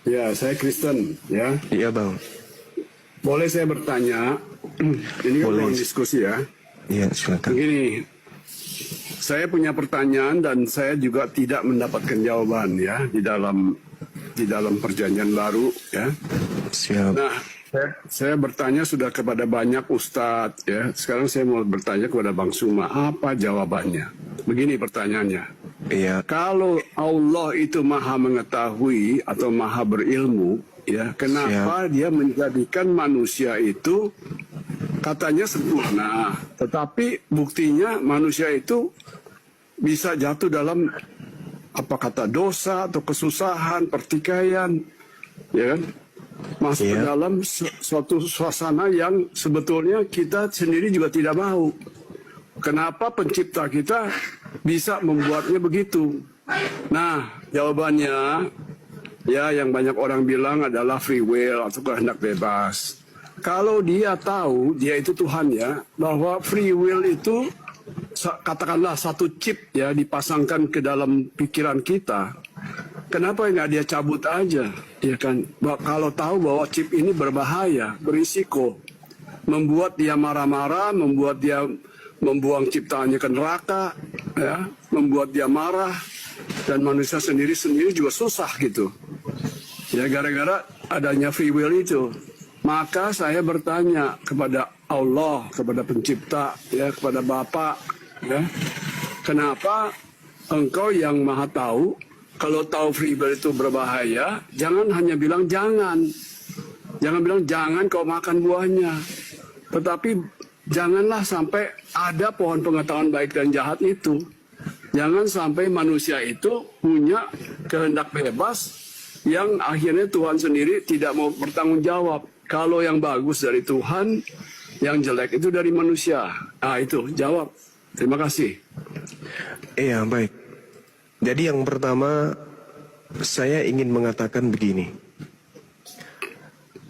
Ya, saya Kristen, ya. Iya bang. Boleh saya bertanya? Ini kan Boleh. ruang diskusi ya. Iya silakan. Begini, saya punya pertanyaan dan saya juga tidak mendapatkan jawaban ya di dalam perjanjian baru ya. Siap. Nah, saya bertanya sudah kepada banyak ustadz ya. Sekarang saya mau bertanya kepada Bang Suma, apa jawabannya? Begini pertanyaannya. Iya. Kalau Allah itu maha mengetahui atau maha berilmu, ya, kenapa dia menjadikan manusia itu katanya sempurna, tetapi buktinya manusia itu bisa jatuh dalam apa kata dosa atau kesusahan, pertikaian, ya kan? Masuk ke dalam suatu suasana yang sebetulnya kita sendiri juga tidak mau. Kenapa pencipta kita bisa membuatnya begitu? Nah, jawabannya ya yang banyak orang bilang adalah free will atau kehendak bebas. Kalau dia tahu, dia itu Tuhan ya, bahwa free will itu katakanlah satu chip ya dipasangkan ke dalam pikiran kita. Kenapa nggak dia cabut aja? Ya kan, kalau tahu bahwa chip ini berbahaya, berisiko, membuat dia marah-marah, membuat dia membuang ciptaannya ke neraka, ya, membuat dia marah, dan manusia sendiri juga susah gitu. Ya gara-gara adanya free will itu. Maka saya bertanya kepada Allah, kepada pencipta, ya, kepada Bapa, ya, kenapa engkau yang maha tahu, kalau tahu free will itu berbahaya, jangan hanya bilang jangan. Jangan bilang jangan kau makan buahnya. Tetapi janganlah sampai ada pohon pengetahuan baik dan jahat itu. Jangan sampai manusia itu punya kehendak bebas yang akhirnya Tuhan sendiri tidak mau bertanggung jawab. Kalau yang bagus dari Tuhan, yang jelek itu dari manusia. Ah itu, jawab. Terima kasih. Iya baik. Jadi yang pertama saya ingin mengatakan begini.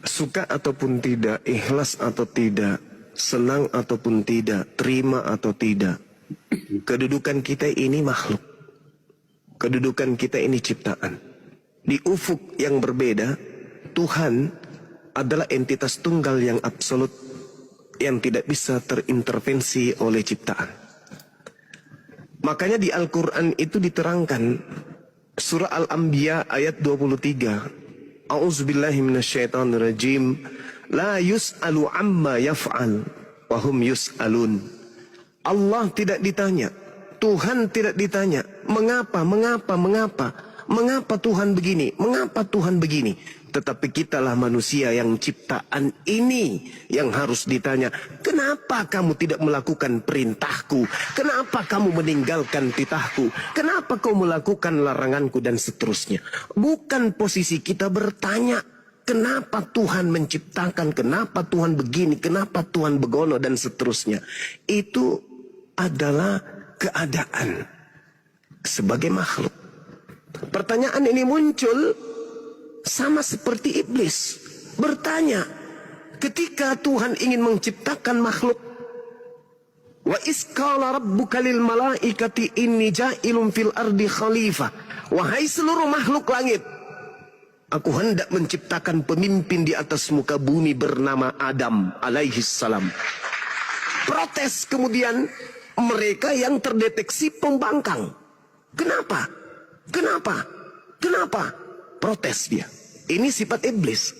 Suka ataupun tidak, ikhlas atau tidak, senang ataupun tidak, terima atau tidak, kedudukan kita ini makhluk. Kedudukan kita ini ciptaan. Di ufuk yang berbeda, Tuhan adalah entitas tunggal yang absolut yang tidak bisa terintervensi oleh ciptaan. Makanya di Al-Quran itu diterangkan surah Al-Anbiya ayat 23. A'udzubillahi minasyaitonirrajim. La yus'alu amma yaf'al wa hum yus'alun. Allah tidak ditanya, Tuhan tidak ditanya, mengapa Tuhan begini, mengapa Tuhan begini. Tetapi kitalah manusia yang ciptaan ini yang harus ditanya, kenapa kamu tidak melakukan perintahku? Kenapa kamu meninggalkan titahku? Kenapa kau melakukan laranganku dan seterusnya? Bukan posisi kita bertanya, kenapa Tuhan menciptakan, kenapa Tuhan begini, kenapa Tuhan begono dan seterusnya. Itu adalah keadaan sebagai makhluk. Pertanyaan ini muncul sama seperti iblis bertanya ketika Tuhan ingin menciptakan makhluk. Wa isqala rabbuka lil malaikati inni ja'ilun fil ardi khalifah. Wahai seluruh makhluk langit, aku hendak menciptakan pemimpin di atas muka bumi bernama Adam alaihi salam. Protes kemudian mereka yang terdeteksi pembangkang. Kenapa? Protes dia. Ini sifat iblis.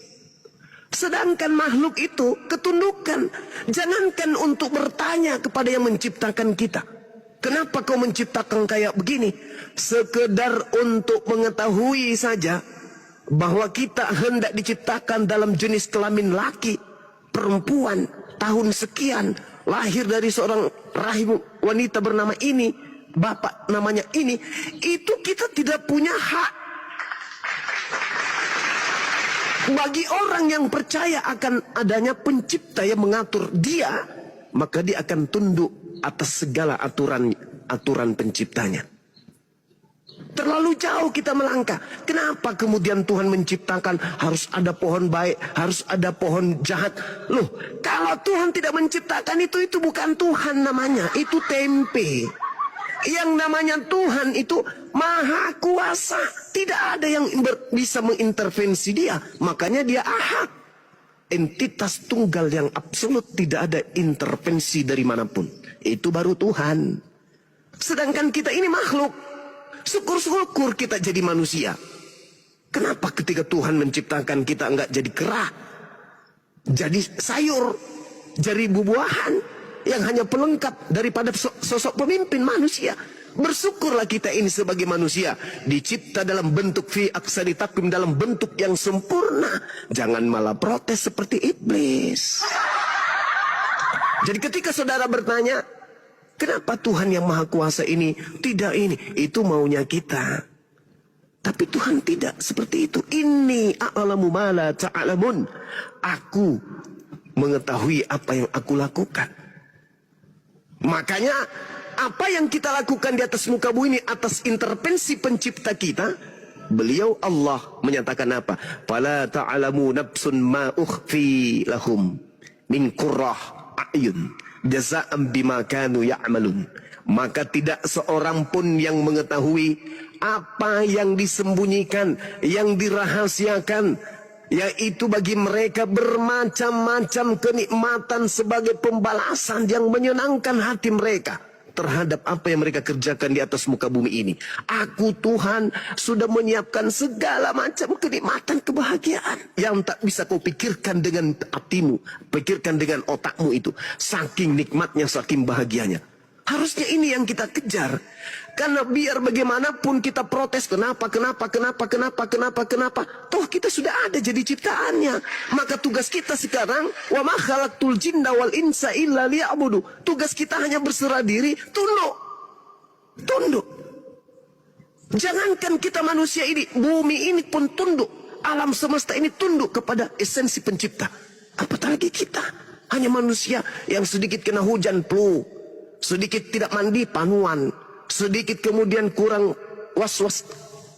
Sedangkan makhluk itu ketundukan. Jangankan untuk bertanya kepada yang menciptakan kita. Kenapa kau menciptakan kayak begini? Sekedar untuk mengetahui saja bahwa kita hendak diciptakan dalam jenis kelamin laki, perempuan, tahun sekian, lahir dari seorang rahim wanita bernama ini, bapak namanya ini, itu kita tidak punya hak. Bagi orang yang percaya akan adanya pencipta yang mengatur dia, maka dia akan tunduk atas segala aturan penciptanya. Terlalu jauh kita melangkah. Kenapa kemudian Tuhan menciptakan harus ada pohon baik, harus ada pohon jahat? Loh, kalau Tuhan tidak menciptakan itu bukan Tuhan namanya, itu tempe. Yang namanya Tuhan itu maha kuasa. Tidak ada yang bisa mengintervensi dia. Makanya dia ahad. Entitas tunggal yang absolut, tidak ada intervensi dari manapun. Itu baru Tuhan. Sedangkan kita ini makhluk. Syukur-syukur kita jadi manusia. Kenapa ketika Tuhan menciptakan kita enggak jadi kera? Jadi sayur, jadi buah-buahan yang hanya pelengkap daripada sosok pemimpin manusia. Bersyukurlah kita ini sebagai manusia dicipta dalam bentuk fi aksari taqwim, dalam bentuk yang sempurna. Jangan malah protes seperti iblis. Jadi ketika saudara bertanya, kenapa Tuhan yang maha kuasa ini tidak ini? Itu maunya kita. Tapi Tuhan tidak seperti itu. Inni a'lamu ma la ta'lamun. Aku mengetahui apa yang aku lakukan. Makanya apa yang kita lakukan di atas muka bumi ini atas intervensi pencipta kita, beliau Allah menyatakan apa? Fala ta'lamu nafsun ma ukhfi lahum min qurrah a'yun jazaa'an bima kanu ya'malun. Maka tidak seorang pun yang mengetahui apa yang disembunyikan, yang dirahasiakan, yaitu bagi mereka bermacam-macam kenikmatan sebagai pembalasan yang menyenangkan hati mereka terhadap apa yang mereka kerjakan di atas muka bumi ini. Aku Tuhan sudah menyiapkan segala macam kenikmatan, kebahagiaan yang tak bisa kau pikirkan dengan hatimu, pikirkan dengan otakmu itu. Saking nikmatnya, saking bahagianya. Harusnya ini yang kita kejar. Karena biar bagaimanapun kita protes, kenapa. Toh kita sudah ada jadi ciptaannya. Maka tugas kita sekarang, wa ma khalaqtul jinna wal insa illa liya'budu. Tugas kita hanya berserah diri, tunduk. Jangankan kita manusia ini, bumi ini pun tunduk. Alam semesta ini tunduk kepada esensi pencipta. Apatah lagi kita, hanya manusia yang sedikit kena hujan flu, sedikit tidak mandi panuan, sedikit kemudian kurang was-was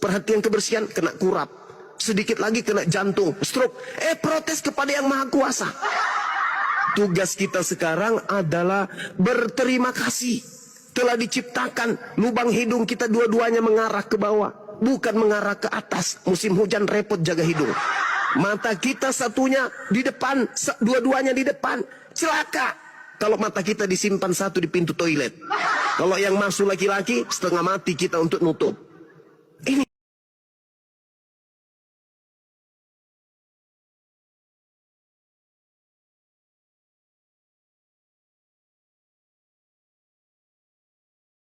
perhatian kebersihan kena kurap, sedikit lagi kena jantung, stroke. Protes kepada yang maha kuasa. Tugas kita sekarang adalah berterima kasih. Telah diciptakan lubang hidung kita dua-duanya mengarah ke bawah, bukan mengarah ke atas. Musim hujan repot jaga hidung. Mata kita satunya di depan, dua-duanya di depan. Celaka kalau mata kita disimpan satu di pintu toilet. Kalau yang masuk laki-laki, setengah mati kita untuk nutup.